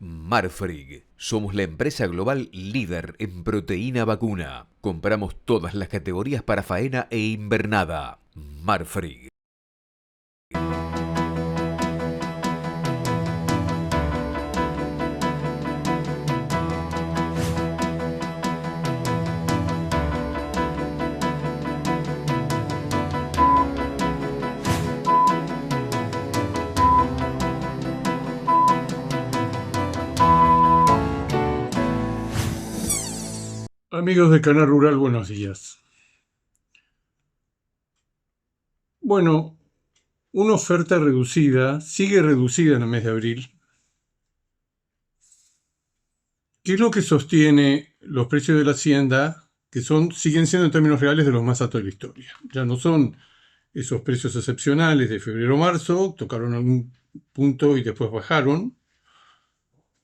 Marfrig. Somos la empresa global líder en proteína vacuna. Compramos todas las categorías para faena e invernada. Marfrig. Amigos de Canal Rural, buenos días. Bueno, una oferta reducida, sigue reducida en el mes de abril. ¿Qué es lo que sostiene los precios de la hacienda, que siguen siendo en términos reales de los más altos de la historia? Ya no son esos precios excepcionales de febrero-marzo, tocaron algún punto y después bajaron,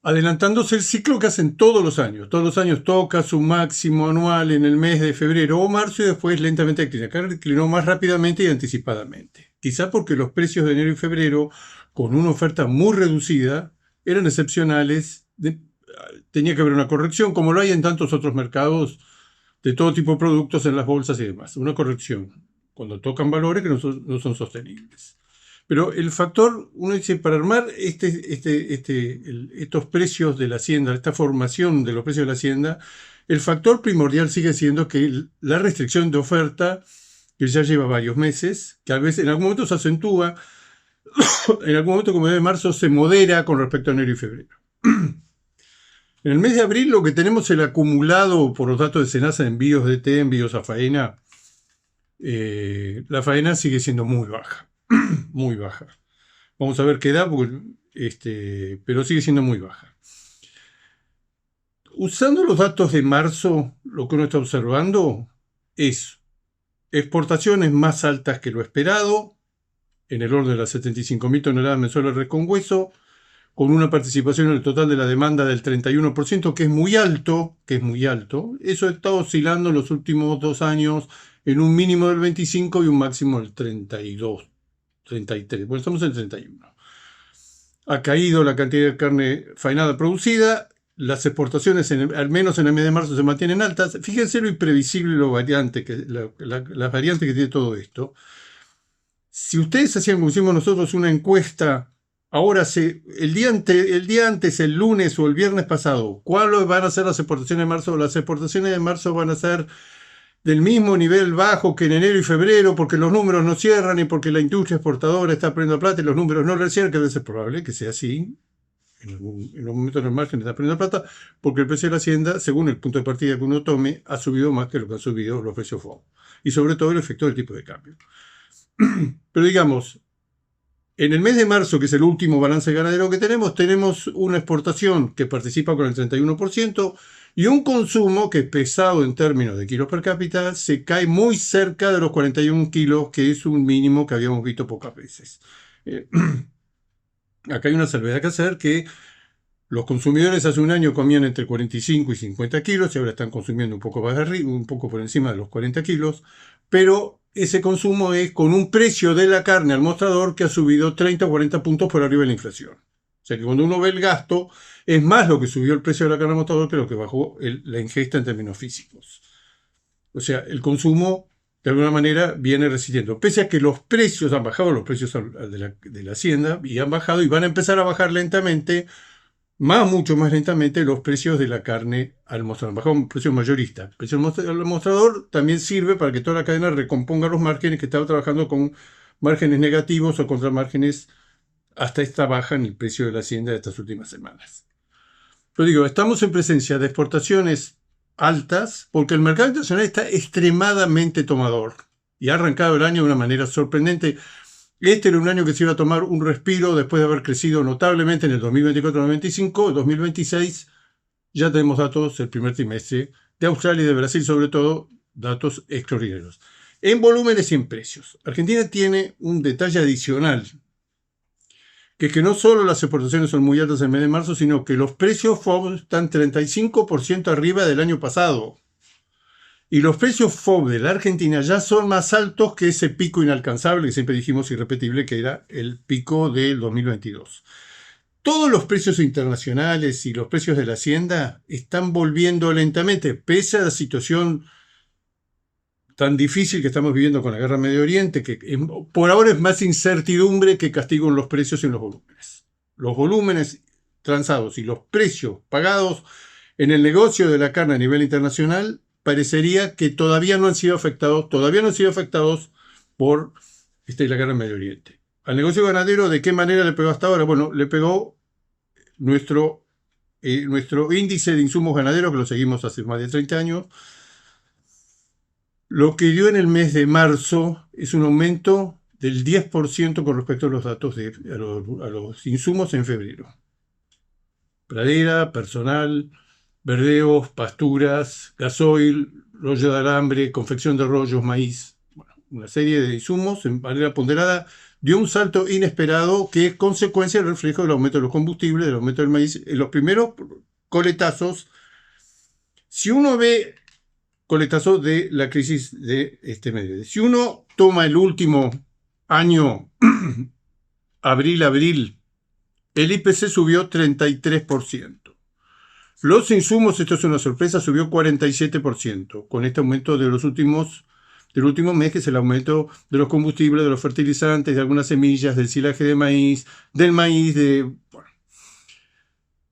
adelantándose el ciclo que hacen todos los años. Todos los años toca su máximo anual en el mes de febrero o marzo y después lentamente declina. Acá declinó más rápidamente y anticipadamente. Quizá porque los precios de enero y febrero, con una oferta muy reducida, eran excepcionales. Tenía que haber una corrección, como lo hay en tantos otros mercados de todo tipo de productos en las bolsas y demás. Una corrección cuando tocan valores que no son sostenibles. Pero el factor, uno dice, para armar estos precios de la hacienda, esta formación de los precios de la hacienda, el factor primordial sigue siendo que la restricción de oferta, que ya lleva varios meses, que a veces en algún momento se acentúa, en algún momento como el de marzo se modera con respecto a enero y febrero. En el mes de abril lo que tenemos es el acumulado por los datos de Senasa de envíos de té, envíos a faena. La faena sigue siendo muy baja. Muy baja. Vamos a ver qué da, pero sigue siendo muy baja. Usando los datos de marzo, lo que uno está observando es exportaciones más altas que lo esperado, en el orden de las 75.000 toneladas mensuales de res con hueso, con una participación en el total de la demanda del 31%, que es muy alto, Eso está oscilando en los últimos 2 años en un mínimo del 25 y un máximo del 32. 33, bueno, estamos en 31. Ha caído la cantidad de carne faenada producida, las exportaciones, al menos en el mes de marzo, se mantienen altas. Fíjense lo imprevisible, las variantes que tiene todo esto. Si ustedes hacían, como hicimos nosotros, una encuesta, el día antes, el lunes o el viernes pasado, ¿cuáles van a ser las exportaciones de marzo? Las exportaciones de marzo van a ser del mismo nivel bajo que en enero y febrero, porque los números no cierran y porque la industria exportadora está perdiendo plata y los números no le cierran, que debe ser probable que sea así. En los momentos del margen está perdiendo plata, porque el precio de la hacienda, según el punto de partida que uno tome, ha subido más que lo que han subido los precios FOB. Y sobre todo el efecto del tipo de cambio. Pero digamos, en el mes de marzo, que es el último balance ganadero que tenemos una exportación que participa con el 31%, y un consumo que, pesado en términos de kilos per cápita, se cae muy cerca de los 41 kilos, que es un mínimo que habíamos visto pocas veces. Acá hay una salvedad que hacer, que los consumidores hace un año comían entre 45 y 50 kilos, y ahora están consumiendo un poco más arriba, un poco por encima de los 40 kilos, pero ese consumo es con un precio de la carne al mostrador que ha subido 30 o 40 puntos por arriba de la inflación. O sea que cuando uno ve el gasto, es más lo que subió el precio de la carne al mostrador que lo que bajó la ingesta en términos físicos. O sea, el consumo, de alguna manera, viene resistiendo. Pese a que los precios han bajado, los precios de la hacienda, y han bajado y van a empezar a bajar lentamente, mucho más lentamente, los precios de la carne al mostrador. Bajó precios mayoristas. El precio al mostrador también sirve para que toda la cadena recomponga los márgenes, que estaba trabajando con márgenes negativos o contra márgenes hasta esta baja en el precio de la hacienda de estas últimas semanas. Pero digo, estamos en presencia de exportaciones altas porque el mercado internacional está extremadamente tomador y ha arrancado el año de una manera sorprendente. Este era un año que se iba a tomar un respiro después de haber crecido notablemente en el 2024-2025. En 2026 ya tenemos datos del primer trimestre de Australia y de Brasil, sobre todo, datos extraordinarios. En volúmenes y en precios. Argentina tiene un detalle adicional, que es que no solo las exportaciones son muy altas en el mes de marzo, sino que los precios FOB están 35% arriba del año pasado. Y los precios FOB de la Argentina ya son más altos que ese pico inalcanzable que siempre dijimos irrepetible, que era el pico del 2022. todos los precios internacionales y los precios de la hacienda están volviendo lentamente, pese a la situación tan difícil que estamos viviendo con la guerra en Medio Oriente, que por ahora es más incertidumbre que castigo en los precios y en los volúmenes. Los volúmenes transados y los precios pagados en el negocio de la carne a nivel internacional parecería que todavía no han sido afectados por la guerra en Medio Oriente. Al negocio ganadero, ¿de qué manera le pegó hasta ahora? Bueno, le pegó nuestro índice de insumos ganaderos, que lo seguimos hace más de 30 años. Lo que dio en el mes de marzo es un aumento del 10% con respecto a los datos a los insumos en febrero. Pradera, personal, verdeos, pasturas, gasoil, rollo de alambre, confección de rollos, maíz. Bueno, una serie de insumos en manera ponderada dio un salto inesperado que es consecuencia del reflejo del aumento de los combustibles, del aumento del maíz. En los primeros coletazos, si uno ve coletazo de la crisis de este medio. Si uno toma el último año, abril, el IPC subió 33%. Los insumos, esto es una sorpresa, subió 47%, con este aumento del último mes, que es el aumento de los combustibles, de los fertilizantes, de algunas semillas, del silaje de maíz, del maíz,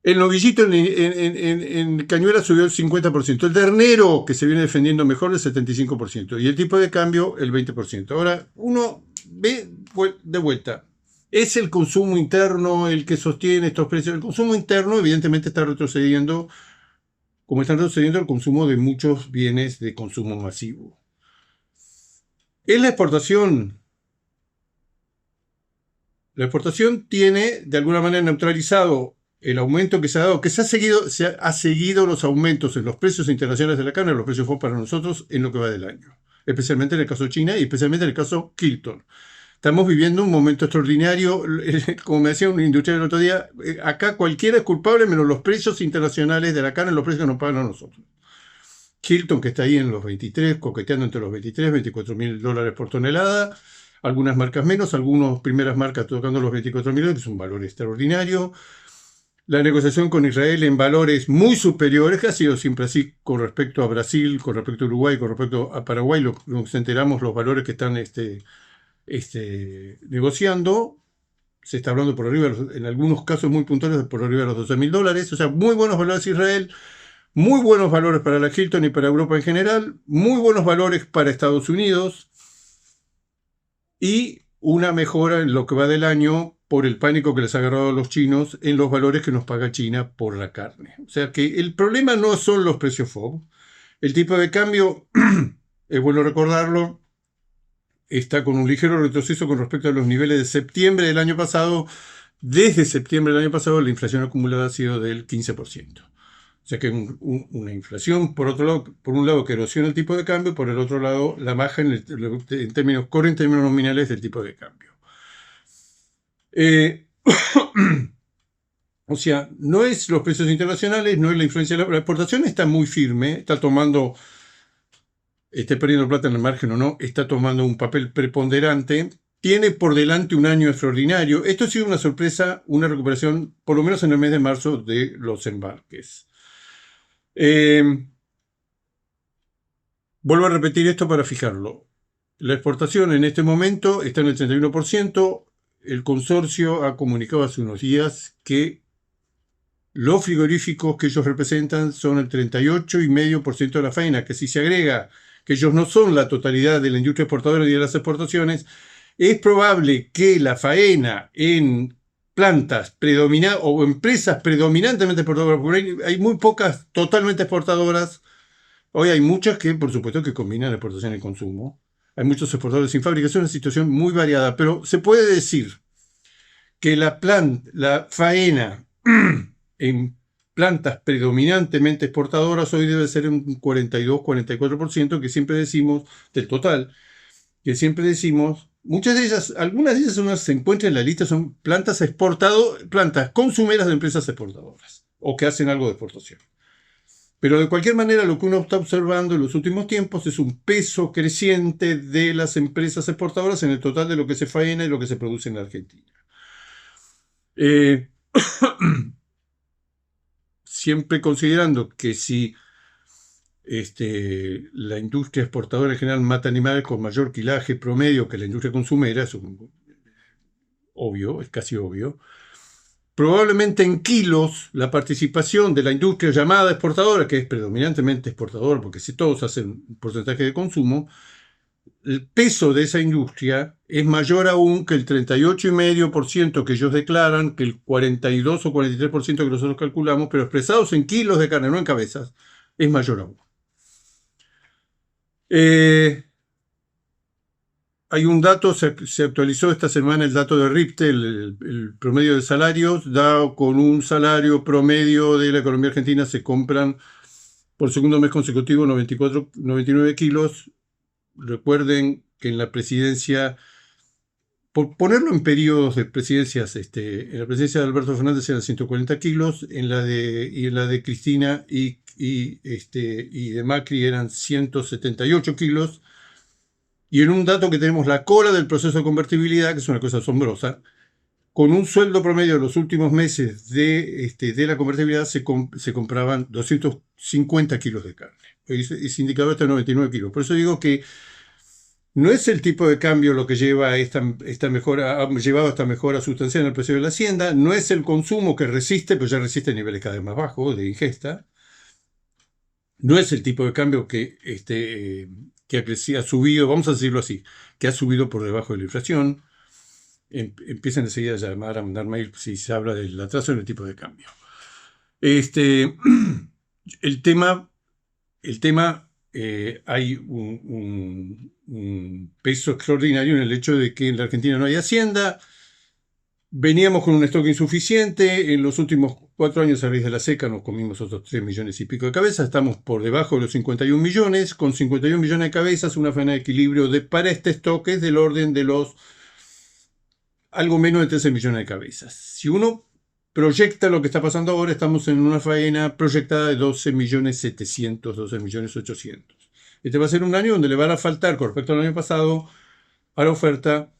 el novillito en Cañuelas subió el 50%. El ternero, que se viene defendiendo mejor, el 75%. Y el tipo de cambio, el 20%. Ahora, uno ve de vuelta. ¿Es el consumo interno el que sostiene estos precios? El consumo interno, evidentemente, está retrocediendo, como está retrocediendo el consumo de muchos bienes de consumo masivo. ¿Es la exportación? La exportación tiene, de alguna manera, neutralizado el aumento que se ha dado, que se ha seguido los aumentos en los precios internacionales de la carne, los precios FOB para nosotros en lo que va del año, especialmente en el caso de China y especialmente en el caso Kilton. Estamos viviendo un momento extraordinario, como me decía un industrial el otro día, acá cualquiera es culpable menos los precios internacionales de la carne, los precios que nos pagan a nosotros. Kilton, que está ahí en los 23, coqueteando entre los 23 y 24 mil dólares por tonelada, algunas marcas menos, algunas primeras marcas tocando los 24 mil dólares, que es un valor extraordinario. La negociación con Israel en valores muy superiores, que ha sido siempre así con respecto a Brasil, con respecto a Uruguay, con respecto a Paraguay, nos enteramos los valores que están negociando. Se está hablando por arriba, en algunos casos muy puntuales, por arriba de los 12 mil dólares. O sea, muy buenos valores Israel, muy buenos valores para la Hilton y para Europa en general, muy buenos valores para Estados Unidos y una mejora en lo que va del año por el pánico que les ha agarrado a los chinos en los valores que nos paga China por la carne. O sea que el problema no son los precios FOB. El tipo de cambio, es bueno recordarlo, está con un ligero retroceso con respecto a los niveles de septiembre del año pasado. Desde septiembre del año pasado la inflación acumulada ha sido del 15%. O sea que una inflación, por un lado, que erosiona el tipo de cambio, por el otro lado, la baja en términos nominales del tipo de cambio. O sea, no es los precios internacionales, no es la influencia de la exportación, está muy firme, está perdiendo plata en el margen o no, está tomando un papel preponderante, tiene por delante un año extraordinario. Esto ha sido una sorpresa, una recuperación, por lo menos en el mes de marzo, de los embarques. Vuelvo a repetir esto para fijarlo. La exportación en este momento está en el 31%. El consorcio ha comunicado hace unos días que los frigoríficos que ellos representan son el 38,5% de la faena, que si se agrega que ellos no son la totalidad de la industria exportadora y de las exportaciones, es probable que la faena en plantas predominantes o empresas predominantemente exportadoras, porque hay muy pocas totalmente exportadoras. Hoy hay muchas que, por supuesto, que combinan exportación y consumo. Hay muchos exportadores sin fábrica. Es una situación muy variada, pero se puede decir que la faena en plantas predominantemente exportadoras hoy debe ser un 42-44%, que siempre decimos, del total, que siempre decimos, muchas de ellas, algunas de ellas se encuentran en la lista, son plantas consumeras de empresas exportadoras, o que hacen algo de exportación. Pero de cualquier manera, lo que uno está observando en los últimos tiempos es un peso creciente de las empresas exportadoras en el total de lo que se faena y lo que se produce en la Argentina. siempre considerando que si la industria exportadora en general mata animales con mayor quilaje promedio que la industria consumera, eso es obvio, es casi obvio. Probablemente en kilos la participación de la industria llamada exportadora, que es predominantemente exportadora, porque si todos hacen un porcentaje de consumo, el peso de esa industria es mayor aún que el 38,5% que ellos declaran, que el 42 o 43% que nosotros calculamos, pero expresados en kilos de carne, no en cabezas, es mayor aún. Hay un dato, se actualizó esta semana el dato de RIPTE, el promedio de salarios, da con un salario promedio de la economía argentina, se compran por segundo mes consecutivo 99 kilos. Recuerden que en la presidencia, por ponerlo en periodos de presidencias, en la presidencia de Alberto Fernández eran 140 kilos, en la de Cristina y de Macri eran 178 kilos. Y en un dato que tenemos la cola del proceso de convertibilidad, que es una cosa asombrosa, con un sueldo promedio de los últimos meses de la convertibilidad se compraban 250 kilos de carne. Ese indicador está en 99 kilos. Por eso digo que no es el tipo de cambio lo que lleva a esta mejora, ha llevado a esta mejora sustancial en el precio de la hacienda, no es el consumo que resiste, pero ya resiste a niveles cada vez más bajos de ingesta, no es el tipo de cambio que ha subido, vamos a decirlo así, que ha subido por debajo de la inflación. Empiezan enseguida a llamar, a mandar mail si se habla del atraso en el tipo de cambio. El tema hay un peso extraordinario en el hecho de que en la Argentina no hay hacienda. Veníamos con un stock insuficiente. En los últimos 4 años a raíz de la seca nos comimos otros 3 millones y pico de cabezas. Estamos por debajo de los 51 millones. Con 51 millones de cabezas, una faena de equilibrio para este stock es del orden de los algo menos de 13 millones de cabezas. Si uno proyecta lo que está pasando ahora, estamos en una faena proyectada de 12.700.000, 12.800.000. Este va a ser un año donde le van a faltar, con respecto al año pasado, a la oferta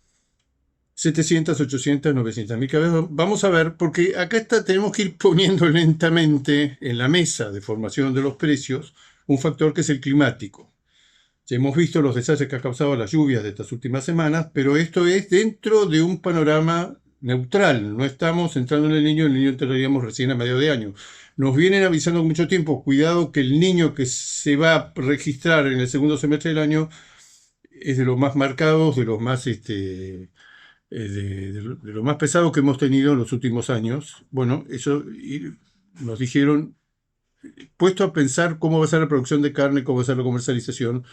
700, 800, 900.000 cabezas. Vamos a ver, porque acá tenemos que ir poniendo lentamente en la mesa de formación de los precios un factor que es el climático. Ya hemos visto los desastres que ha causado las lluvias de estas últimas semanas, pero esto es dentro de un panorama neutral. No estamos entrando en el Niño entraríamos recién a medio de año. Nos vienen avisando con mucho tiempo, cuidado que el Niño que se va a registrar en el segundo semestre del año es de los más marcados, de los más de lo más pesado que hemos tenido en los últimos años. Bueno, eso nos dijeron, puesto a pensar cómo va a ser la producción de carne, cómo va a ser la comercialización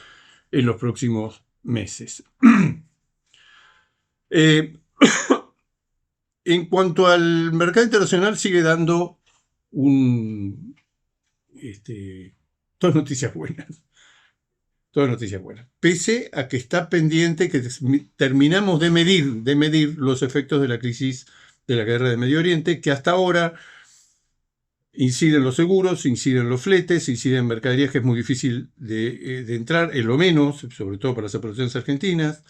en los próximos meses. En cuanto al mercado internacional, sigue dando todas noticias buenas. Todas noticias buenas. Pese a que está pendiente que terminamos de medir los efectos de la crisis de la guerra de Medio Oriente, que hasta ahora inciden los seguros, inciden los fletes, inciden mercaderías que es muy difícil de entrar, en lo menos, sobre todo para las explotaciones argentinas.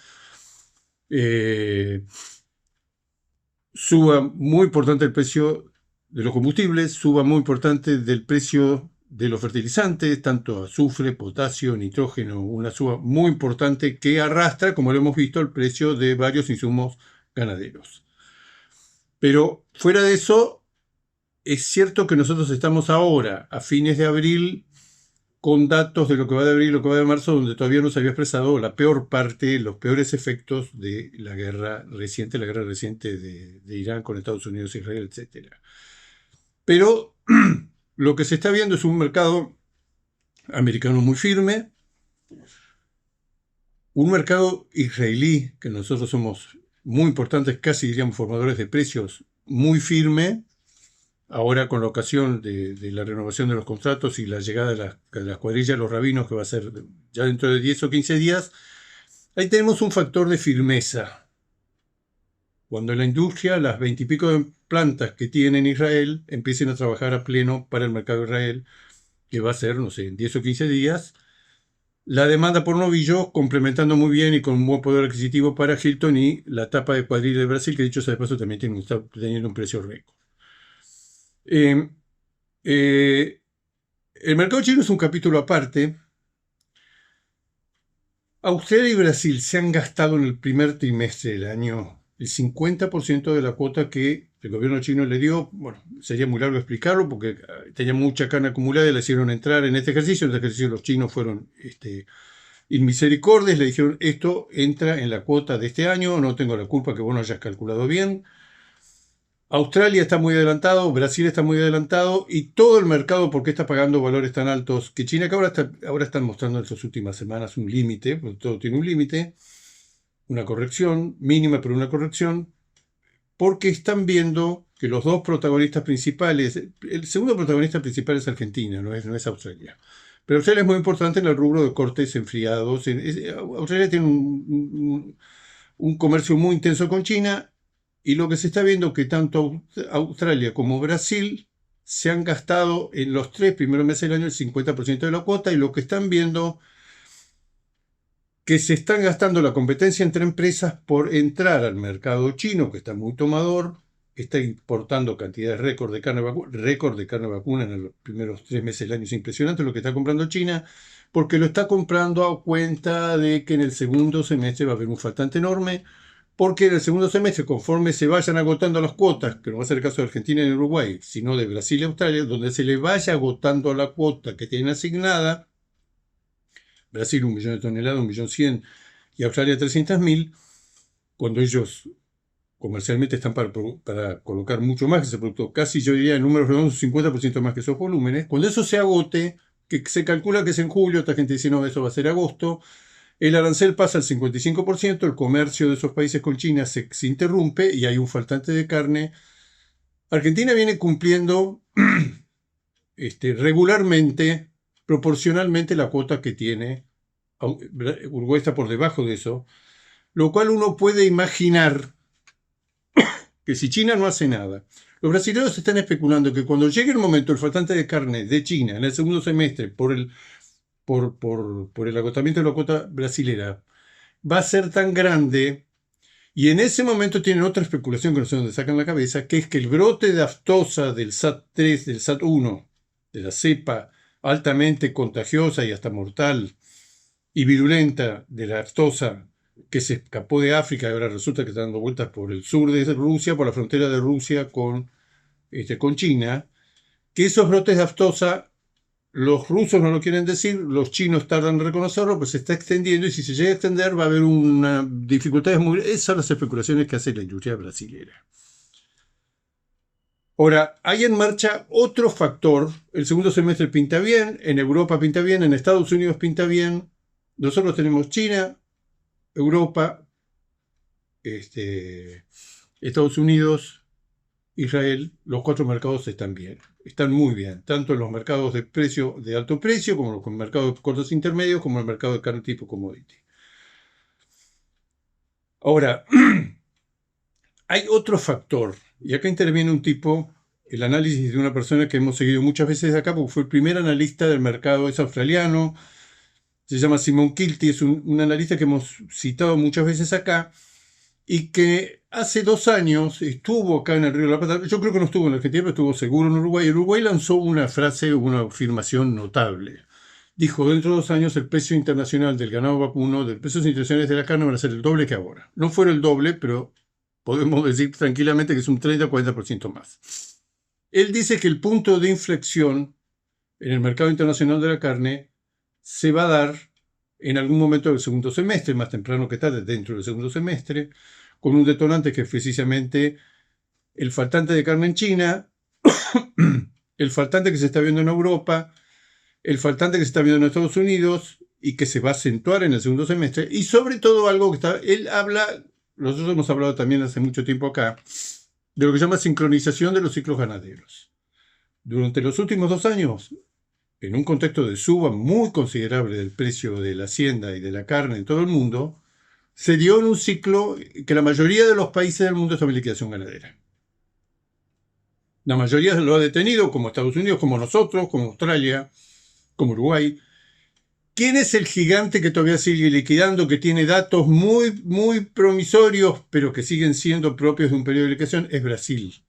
Suba muy importante el precio de los combustibles, suba muy importante del precio de los fertilizantes, tanto azufre, potasio, nitrógeno, una suba muy importante que arrastra, como lo hemos visto, el precio de varios insumos ganaderos. Pero fuera de eso, es cierto que nosotros estamos ahora, a fines de abril, con datos de lo que va de abril y lo que va de marzo, donde todavía no se había expresado la peor parte, los peores efectos de la guerra reciente de Irán con Estados Unidos, Israel, etc. Pero lo que se está viendo es un mercado americano muy firme, un mercado israelí, que nosotros somos muy importantes, casi diríamos formadores de precios, muy firme. Ahora con la ocasión de la renovación de los contratos y la llegada de las cuadrillas de los rabinos, que va a ser ya dentro de 10 o 15 días, ahí tenemos un factor de firmeza. Cuando la industria, las 20 y pico de plantas que tiene en Israel, empiecen a trabajar a pleno para el mercado de Israel, que va a ser, no sé, en 10 o 15 días, la demanda por novillo complementando muy bien y con un buen poder adquisitivo para Hilton y la tapa de cuadrilla de Brasil, que dicho sea de paso también está teniendo un precio récord. Eh, eh, el mercado chino es un capítulo aparte. Australia y Brasil se han gastado en el primer trimestre del año el 50% de la cuota que el gobierno chino le dio. Bueno, sería muy largo explicarlo porque tenía mucha carne acumulada y le hicieron entrar en este ejercicio. En este ejercicio los chinos fueron inmisericordias, le dijeron esto entra en la cuota de este año, no tengo la culpa que vos no hayas calculado bien. Australia está muy adelantado, Brasil está muy adelantado y todo el mercado, ¿por qué está pagando valores tan altos? Que China, que ahora están mostrando en estas últimas semanas un límite, porque todo tiene un límite, una corrección, mínima pero una corrección, porque están viendo que los dos protagonistas principales, el segundo protagonista principal es Argentina, no es Australia. Pero Australia es muy importante en el rubro de cortes enfriados. Australia tiene un comercio muy intenso con China y lo que se está viendo es que tanto Australia como Brasil se han gastado en los 3 primeros meses del año el 50% de la cuota y lo que están viendo que se están gastando la competencia entre empresas por entrar al mercado chino, que está muy tomador, está importando cantidades récord de carne vacuna en los primeros 3 meses del año. Es impresionante lo que está comprando China, porque lo está comprando a cuenta de que en el segundo semestre va a haber un faltante enorme, porque en el segundo semestre, conforme se vayan agotando las cuotas, que no va a ser el caso de Argentina y Uruguay, sino de Brasil y Australia, donde se le vaya agotando la cuota que tienen asignada, Brasil 1 millón de toneladas, 1.100.000, y Australia 300.000, cuando ellos comercialmente están para colocar mucho más que ese producto, casi yo diría en números redondos 50% más que esos volúmenes, cuando eso se agote, que se calcula que es en julio, esta gente dice no, eso va a ser agosto, el arancel pasa al 55%, el comercio de esos países con China se interrumpe y hay un faltante de carne. Argentina viene cumpliendo regularmente, proporcionalmente la cuota que tiene. Uruguay está por debajo de eso, lo cual uno puede imaginar que si China no hace nada, los brasileños están especulando que cuando llegue el momento el faltante de carne de China en el segundo semestre por el agotamiento de la cuota brasilera va a ser tan grande, y en ese momento tienen otra especulación que no sé dónde sacan la cabeza, que es que el brote de aftosa del SAT-3, del SAT-1, de la cepa altamente contagiosa y hasta mortal y virulenta de la aftosa que se escapó de África y ahora resulta que está dando vueltas por el sur de Rusia, por la frontera de Rusia con China, que esos brotes de aftosa los rusos no lo quieren decir, los chinos tardan en reconocerlo, pues se está extendiendo y si se llega a extender va a haber una dificultades muy... Esas son las especulaciones que hace la industria brasilera. Ahora, hay en marcha otro factor. El segundo semestre pinta bien, en Europa pinta bien, en Estados Unidos pinta bien. Nosotros tenemos China, Europa, Estados Unidos, Israel. Los 4 mercados están bien, están muy bien, tanto en los mercados de alto precio, como los mercados de cortos intermedios, como el mercado de carne tipo commodity. Ahora, hay otro factor, y acá interviene un tipo, el análisis de una persona que hemos seguido muchas veces acá, porque fue el primer analista del mercado, es australiano, se llama Simon Kilty, es un analista que hemos citado muchas veces acá, y que hace 2 años estuvo acá en el Río de la Plata. Yo creo que no estuvo en Argentina, pero estuvo seguro en Uruguay. Uruguay lanzó una frase, una afirmación notable. Dijo, dentro de 2 años el precio internacional del ganado vacuno, del precios internacionales de la carne van a ser el doble que ahora. No fuera el doble, pero podemos decir tranquilamente que es un 30-40% más. Él dice que el punto de inflexión en el mercado internacional de la carne se va a dar en algún momento del segundo semestre, más temprano que tarde, dentro del segundo semestre, con un detonante que es precisamente el faltante de carne en China, el faltante que se está viendo en Europa, el faltante que se está viendo en Estados Unidos y que se va a acentuar en el segundo semestre, y sobre todo algo que él habla, nosotros hemos hablado también hace mucho tiempo acá, de lo que se llama sincronización de los ciclos ganaderos. Durante los últimos 2 años, en un contexto de suba muy considerable del precio de la hacienda y de la carne en todo el mundo, se dio en un ciclo que la mayoría de los países del mundo están en liquidación ganadera. La mayoría lo ha detenido, como Estados Unidos, como nosotros, como Australia, como Uruguay. ¿Quién es el gigante que todavía sigue liquidando, que tiene datos muy, muy promisorios, pero que siguen siendo propios de un periodo de liquidación? Es Brasil.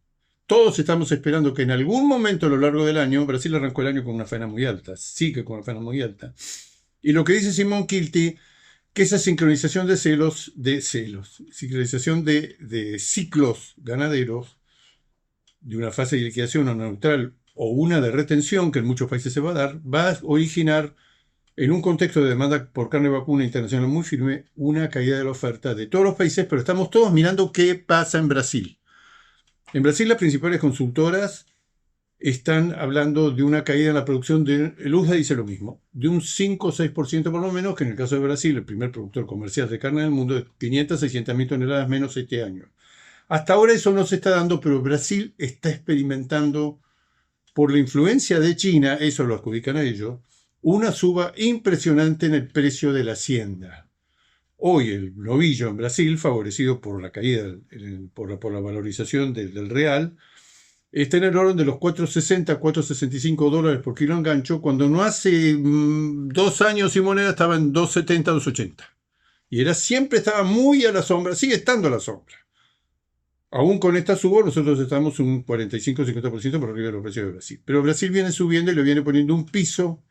todos estamos esperando que en algún momento a lo largo del año, Brasil arrancó el año con una faena muy alta, sigue con una faena muy alta. Y lo que dice Simon Kilty, que esa sincronización sincronización de ciclos ganaderos, de una fase de liquidación o neutral o una de retención, que en muchos países se va a dar, va a originar, en un contexto de demanda por carne vacuna internacional muy firme, una caída de la oferta de todos los países, pero estamos todos mirando qué pasa en Brasil. En Brasil las principales consultoras están hablando de una caída en la producción de, el USDA dice lo mismo, de un 5 o 6% por lo menos, que en el caso de Brasil, el primer productor comercial de carne del mundo, es 500 600 mil toneladas menos este año. Hasta ahora eso no se está dando, pero Brasil está experimentando, por la influencia de China, eso lo adjudican a ellos, una suba impresionante en el precio de la hacienda. Hoy el novillo en Brasil, favorecido por la caída, por la valorización del real, está en el orden de los 4,60, 4,65 dólares por kilo engancho, cuando no hace 2 años y moneda estaba en 2,70, 2,80. Y siempre estaba muy a la sombra, sigue estando a la sombra. Aún con esta suba, nosotros estamos un 45-50% por arriba de los precios de Brasil. Pero Brasil viene subiendo y le viene poniendo un piso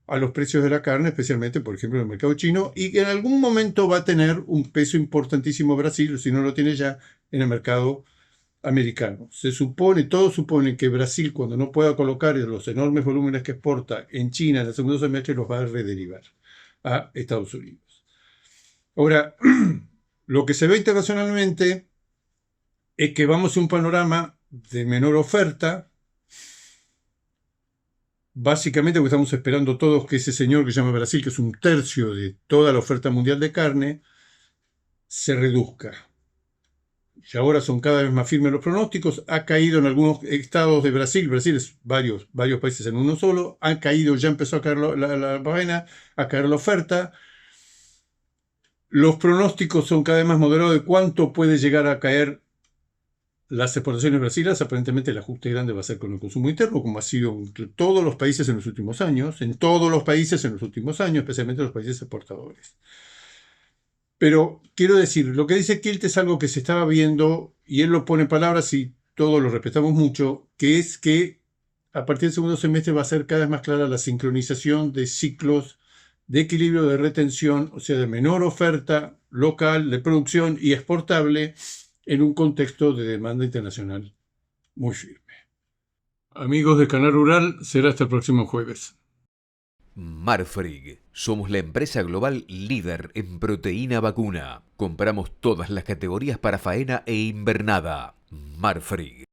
a los precios de la carne, especialmente, por ejemplo, en el mercado chino, y que en algún momento va a tener un peso importantísimo Brasil, si no lo tiene ya, en el mercado americano. Todos suponen que Brasil, cuando no pueda colocar los enormes volúmenes que exporta en China en el segundo semestre, los va a rederivar a Estados Unidos. Ahora, lo que se ve internacionalmente es que vamos a un panorama de menor oferta, básicamente porque estamos esperando todos que ese señor que se llama Brasil, que es un tercio de toda la oferta mundial de carne, se reduzca. Y ahora son cada vez más firmes los pronósticos. Ha caído en algunos estados de Brasil. Brasil es varios países en uno solo. Ha caído, ya empezó a caer la vaina, a caer la oferta. Los pronósticos son cada vez más moderados de cuánto puede llegar a caer las exportaciones brasileñas. Aparentemente el ajuste grande va a ser con el consumo interno, como ha sido en todos los países en los últimos años. En todos los países en los últimos años, especialmente los países exportadores. Pero quiero decir, lo que dice Kilt es algo que se estaba viendo, y él lo pone en palabras y todos lo respetamos mucho, que es que a partir del segundo semestre va a ser cada vez más clara la sincronización de ciclos de equilibrio de retención, o sea, de menor oferta local de producción y exportable en un contexto de demanda internacional muy firme. Amigos de Canal Rural, será hasta el próximo jueves. Marfrig. Somos la empresa global líder en proteína vacuna. Compramos todas las categorías para faena e invernada. Marfrig.